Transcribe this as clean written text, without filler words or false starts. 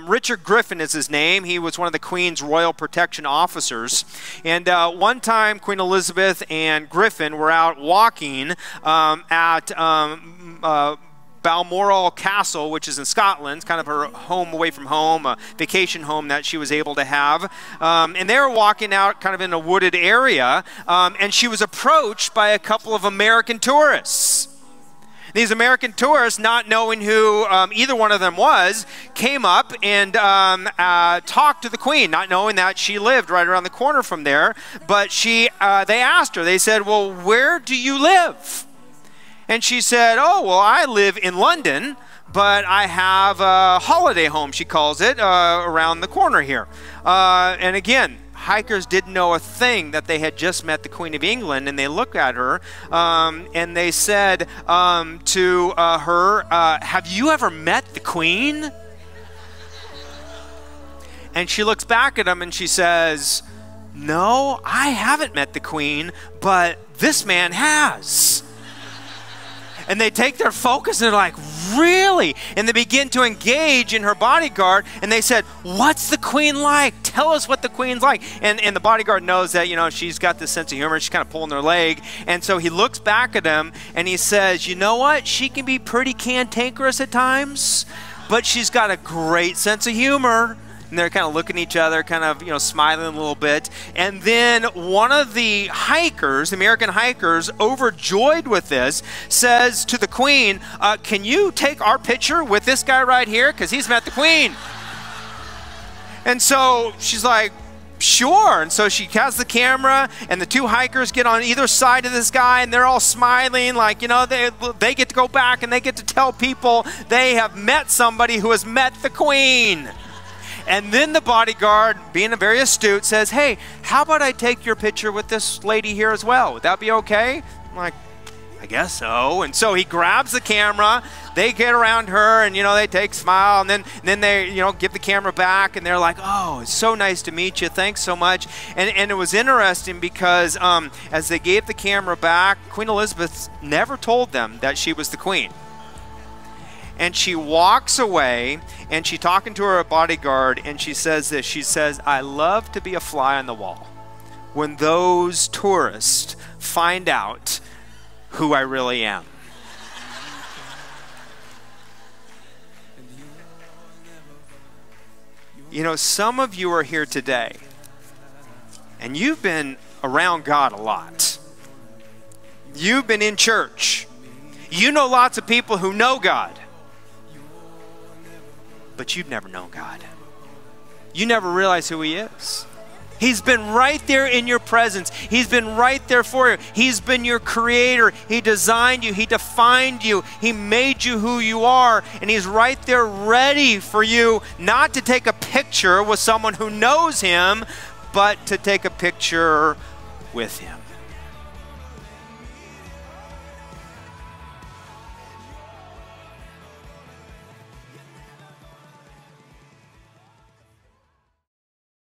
Richard Griffin is his name. He was one of the Queen's Royal Protection Officers. And one time, Queen Elizabeth and Griffin were out walking at Balmoral Castle, which is in Scotland. It's kind of her home away from home, a vacation home that she was able to have. And they were walking out kind of in a wooded area, and she was approached by a couple of American tourists. These American tourists, not knowing who either one of them was, came up and talked to the Queen, not knowing that she lived right around the corner from there. But they asked her, they said, well, where do you live? And she said, oh, well, I live in London, but I have a holiday home, she calls it, around the corner here. And again, hikers didn't know a thing that they had just met the Queen of England, and they looked at her and they said to her, have you ever met the Queen? And she looks back at them and she says, no, I haven't met the Queen, but this man has. And they take their focus and they're like, really? And they begin to engage in her bodyguard. And they said, what's the Queen like? Tell us what the Queen's like. And the bodyguard knows that, you know, she's got this sense of humor. She's kind of pulling their leg. And so he looks back at him and he says, you know what? She can be pretty cantankerous at times, but she's got a great sense of humor. And they're kind of looking at each other, kind of, you know, smiling a little bit. And then one of the hikers, American hikers, overjoyed with this, says to the Queen, can you take our picture with this guy right here? Because he's met the Queen. And so she's like, sure. And so she has the camera, and the two hikers get on either side of this guy, and they're all smiling like, you know, they get to go back and they get to tell people they have met somebody who has met the Queen. And then the bodyguard, being very astute, says, hey, how about I take your picture with this lady here as well? Would that be okay? I'm like, I guess so. And so he grabs the camera. They get around her, and, you know, they take smile. And then they, you know, give the camera back. And they're like, oh, it's so nice to meet you. Thanks so much. And it was interesting because as they gave the camera back, Queen Elizabeth never told them that she was the Queen. And she walks away, and she's talking to her bodyguard, and she says this. She says, I love to be a fly on the wall when those tourists find out who I really am. You know, some of you are here today, and you've been around God a lot. You've been in church. You know lots of people who know God. But you've never known God. You never realize who He is. He's been right there in your presence. He's been right there for you. He's been your creator. He designed you. He defined you. He made you who you are. And He's right there ready for you, not to take a picture with someone who knows Him, but to take a picture with Him.